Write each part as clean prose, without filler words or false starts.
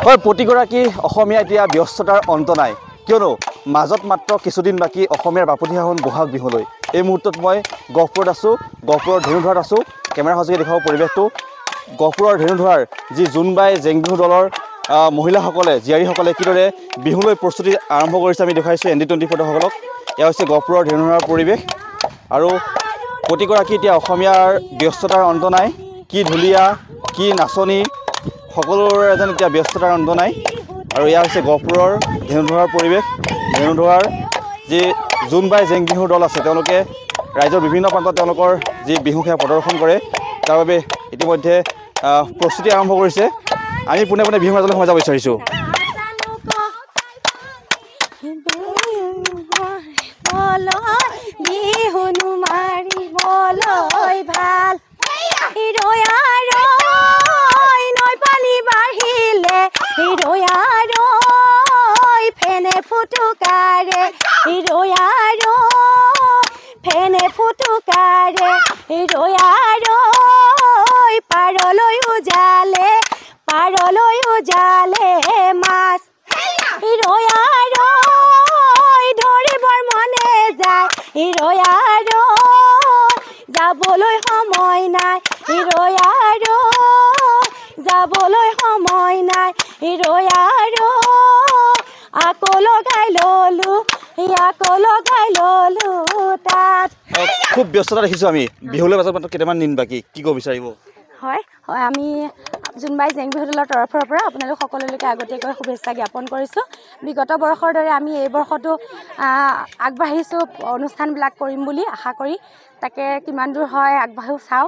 হয় প্ৰতিগৰাকী অসমীয়া এতিয়া ব্যস্ততাৰ অন্ত নাই কিয়নো মাজত মাত্ৰ কিছুদিন বাকি অসমীয়াৰ বাপতিসাহোন বহাগ বিহুলৈ এই মুহূৰ্তত মই গহপুৰত আছো গহপুৰৰ ধেনুধৰাত আছো কেমেৰা সহযোগে দেখাব পৰিৱেশটো গহপুৰৰ ধেনুধৰাৰ যি জোনবাই জেং বিহু দলৰ মহিলাসকলে জীয়াৰীসকলে কিদৰে বিহুলৈ প্ৰস্তুতি আৰম্ভ কৰিছে আমি দেখাইছো ND20 ফটোসকলক এয়া হৈছে গহপুৰৰ ধেনুধৰাৰ পৰিৱেশ আৰু প্ৰতিগৰাকী এতিয়া অসমীয়াৰ ব্যস্ততাৰ অন্ত নাই কি ঢুলীয়া কি নাচনী সকলোৰে এজন এতিয়া ব্যস্ততাৰ অন্ত নাই আৰু এয়া হৈছে গহপুৰৰ ধেনুধৰাৰ পৰিৱেশ ধেনুধৰাৰ যি জোনবাই জেং বিহুৰ দল আছে তেওঁলোকে ৰাজ্যৰ বিভিন্ন প্ৰান্তত তেওঁলোকৰ যি বিহু খেল প্ৰদৰ্শন কৰে তাৰ বাবে ইতিমধ্যে প্ৰস্তুতি আৰম্ভ কৰিছে আমি পুনে পুনে বিহু মাজলৈ সোমাই যাব বিচাৰিছোঁ খুব ব্যস্ততা দেখিছোঁ আমি বিহুলৈ পাছত মাত্ৰ কেইটামান দিন বাকী কি ক'ব বিচাৰিব হয় হয় আমি জোনবাই জেং বিহু দলৰ তৰফৰ পৰা আপোনালোক সকলোলৈকে আগতীয়াকৈ শুভেচ্ছা জ্ঞাপন কৰিছোঁ বিগত বৰ্ষৰ দৰে আমি এই বৰ্ষতো আগবাঢ়িছোঁ অনুষ্ঠানবিলাক কৰিম বুলি আশা কৰি তাকে কিমান দূৰ হয় আগবাঢ়ো চাওঁ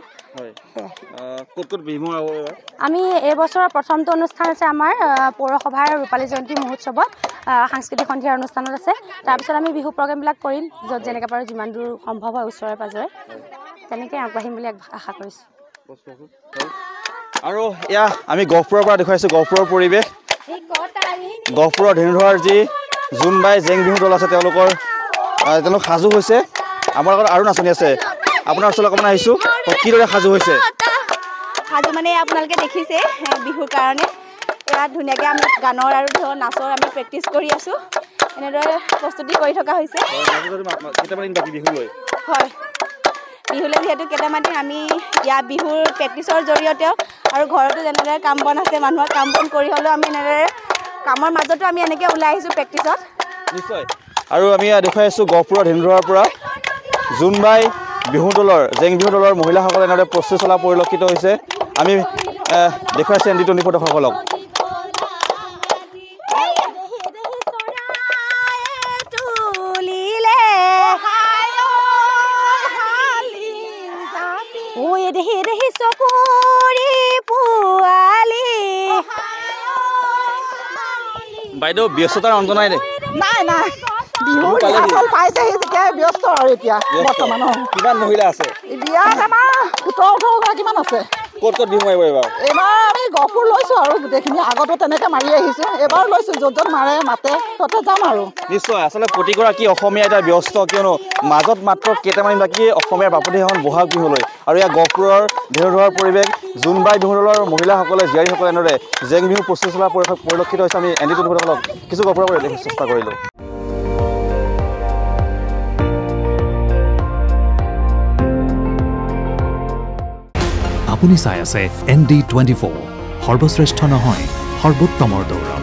আমি এই বছৰৰ প্ৰথমটো অনুষ্ঠান আছে আমাৰ পৌৰসভাৰ ৰূপালী জয়ন্তী মহোৎসৱত সাংস্কৃতিক সন্ধিয়াৰ অনুষ্ঠানত আছে তাৰপিছত আমি বিহু প্ৰগ্ৰেমবিলাক কৰিম য'ত যেনেকৈ পাৰোঁ যিমান দূৰ সম্ভৱ হয় ওচৰে পাজৰে তেনেকৈ আগবাঢ়িম বুলি আশা কৰিছোঁ আৰু এয়া আমি গহপুৰৰ পৰা দেখুৱাইছোঁ গহপুৰৰ পৰিৱেশ গহপুৰৰ ধেনুধৰাৰ যি জোনবাই জেং বিহু দল আছে তেওঁলোক সাজু হৈছে আমাৰ লগত আৰু নাচনি আছে আপোনাৰ ওচৰলৈ অকণমান আহিছোঁ কিদৰে সাজু হৈছে সাজু মানে আপোনালোকে দেখিছে বিহুৰ কাৰণে ইয়াত ধুনীয়াকৈ আমি গানৰ আৰু নাচৰ আমি প্ৰেক্টিচ কৰি আছোঁ এনেদৰে প্ৰস্তুতি কৰি থকা হৈছে হয় বিহুলৈ যিহেতু কেইটামান দিন আমি ইয়াত বিহুৰ প্ৰেক্টিচৰ জৰিয়তেও আৰু ঘৰতো যেনেদৰে কাম বন আছে মানুহৰ কাম বন কৰি হ'লেও আমি এনেদৰে কামৰ মাজতো আমি এনেকৈ ওলাই আহিছোঁ প্ৰেক্টিচত নিশ্চয় আৰু আমি দেখুৱাই আছোঁ গহপুৰৰ ধেনুধৰাৰ পৰা জোনবাই বিহু দলৰ জেং বিহু দলৰ মহিলাসকলে এনেদৰে প্ৰস্তুতি চলা পৰিলক্ষিত হৈছে আমি দেখুৱাই আছোঁ ND20 ফটোসকলক বাইদেউ ব্যস্ততাৰ অন্ত নাই দে নাই নাই বিহু ৰিহাৰ্চল পাইছেহি যেতিয়া ব্যস্ত আৰু এতিয়া বৰ্তমান কিমান মহিলা আছে বিয়াত আমাৰ 17-18 গৰাকীমান আছে ক'ত বিহু মাৰিব এইবাৰ আমি গহপুৰ লৈছোঁ আৰু গোটেইখিনি আগতো তেনেকৈ মাৰি আহিছোঁ এইবাৰ লৈছোঁ য'ত মাতে তাতে যাম আৰু নিশ্চয় আচলতে প্ৰতিগৰাকী অসমীয়া এতিয়া ব্যস্ত কিয়নো মাজত মাত্ৰ কেইটামান বাকী অসমীয়াৰ বাপতিসাহোন বহাগ বিহুলৈ আৰু ইয়াৰ গহপুৰৰ ধেনুধৰাৰ পৰিৱেশ জোনবাই বিহু দলৰ মহিলাসকলে জীয়াৰীসকলে এনেদৰে জেং বিহু প্ৰস্তুতি চলা পৰিলক্ষিত হৈছে আমি ND20 ফটোসকলক কিছু গহপুৰৰ পৰা দেখাৰ চেষ্টা কৰিলোঁ আপুনি চাই আছে ND24 সৰ্বশ্ৰেষ্ঠ নহয় সৰ্বোত্তমৰ দৌৰা।